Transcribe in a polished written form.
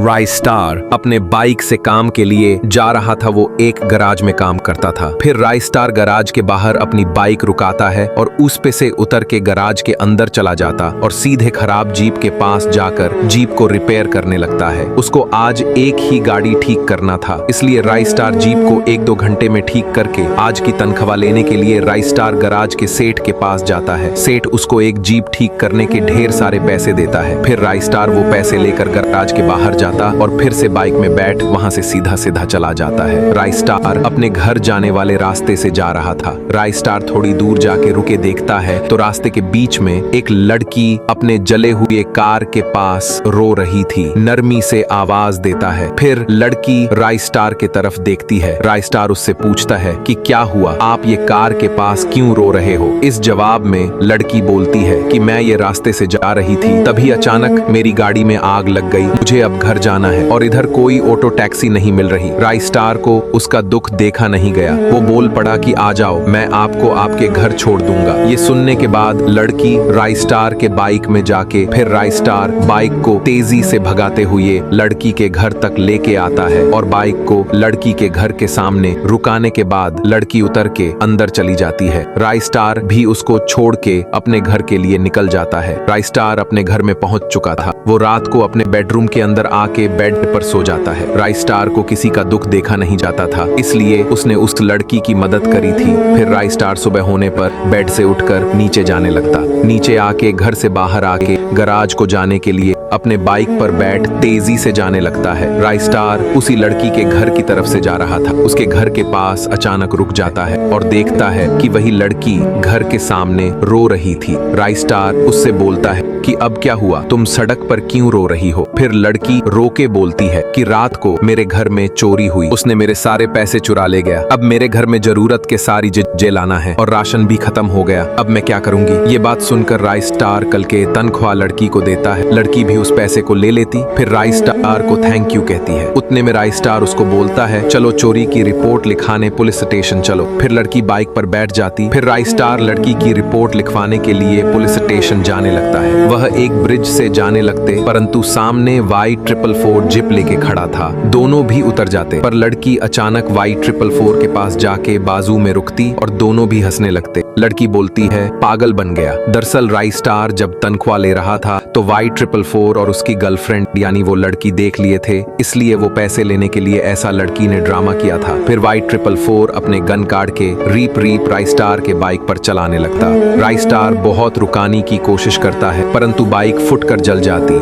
राई स्टार अपने बाइक से काम के लिए जा रहा था। वो एक गराज में काम करता था। फिर राई स्टार गराज के बाहर अपनी बाइक रुकाता है और उस पे से उतर के गराज के अंदर चला जाता और सीधे खराब जीप के पास जाकर जीप को रिपेयर करने लगता है। उसको आज एक ही गाड़ी ठीक करना था, इसलिए राई स्टार जीप को 1-2 घंटे में ठीक करके आज की तनख्वाह लेने के लिए राई स्टार गराज के सेठ के पास जाता है। सेठ उसको एक जीप ठीक करने के ढेर सारे पैसे देता है। फिर राई स्टार वो पैसे लेकर गराज के बाहर जाता और फिर से बाइक में बैठ वहां से सीधा सीधा चला जाता है। राई स्टार अपने घर जाने वाले रास्ते से जा रहा था। राई स्टार थोड़ी दूर जाके रुके देखता है तो रास्ते के बीच में एक लड़की अपने जले हुए कार के पास रो रही थी। नरमी से आवाज देता है। फिर लड़की राई स्टार के तरफ देखती है। राई स्टार उससे पूछता है कि क्या हुआ, आप ये कार के पास क्यों रो रहे हो। इस जवाब में लड़की बोलती है कि मैं ये रास्ते से जा रही थी, तभी अचानक मेरी गाड़ी में आग लग गई। मुझे अब घर जाना है और इधर कोई ऑटो टैक्सी नहीं मिल रही। राई स्टार को उसका दुख देखा नहीं गया। वो बोल पड़ा कि आ जाओ, मैं आपको आपके घर छोड़ दूंगा। ये सुनने के बाद लड़की राई स्टार के बाइक में जाके फिर राई स्टार बाइक को तेजी से भगाते हुए लड़की के घर तक लेके आता है और बाइक को लड़की के घर के सामने रुकाने के बाद लड़की उतर के अंदर चली जाती है। राई स्टार भी उसको छोड़ के अपने घर के लिए निकल जाता है। राई स्टार अपने घर में पहुंच चुका था। वो रात को अपने बेडरूम के अंदर आके बेड पर सो जाता है। राई स्टार को किसी का दुख देखा नहीं जाता था, इसलिए उसने उस लड़की की मदद करी थी। फिर राई स्टार सुबह होने पर बेड से उठकर नीचे जाने लगता। नीचे आके घर से बाहर आके गराज को जाने के लिए अपने बाइक पर बैठ तेजी से जाने लगता है। राई स्टार उसी लड़की के घर की तरफ से जा रहा था। उसके घर के पास अचानक रुक जाता है और देखता है कि वही लड़की घर के सामने रो रही थी। राई स्टार उससे बोलता है कि अब क्या हुआ, तुम सड़क पर क्यों रो रही हो। फिर लड़की रो के बोलती है कि रात को मेरे घर में चोरी हुई, उसने मेरे सारे पैसे चुरा ले गया। अब मेरे घर में जरूरत के सारी चीजें लाना है और राशन भी खत्म हो गया। अब मैं क्या करूंगी। ये बात सुनकर राई स्टार कल के तनख्वाह लड़की को देता है। लड़की भी उस पैसे को ले लेती, फिर राई स्टार को थैंक यू कहती है। उतने में राई स्टार उसको बोलता है चलो चोरी की रिपोर्ट लिखाने पुलिस स्टेशन चलो। फिर लड़की बाइक पर बैठ जाती। फिर राई स्टार लड़की की रिपोर्ट लिखवाने के लिए पुलिस स्टेशन जाने लगता है। वह एक ब्रिज से जाने लगते, परंतु सामने Y444 जीप लेके खड़ा था। दोनों भी उतर जाते, पर लड़की अचानक Y444 के पास जाके बाजू में रुकती और दोनों भी हंसने लगते। लड़की बोलती है पागल बन गया। दरअसल राई स्टार जब तनख्वाह ले रहा था तो Y444 और उसकी गर्लफ्रेंड यानी वो लड़की देख लिए थे, इसलिए वो पैसे लेने के लिए ऐसा लड़की ने ड्रामा किया था। फिर Y444 अपने गन काट के रीप रीप राई स्टार के बाइक पर चलाने लगता। राई स्टार बहुत रुकाने की कोशिश करता है, परंतु बाइक फुट कर जल जाती।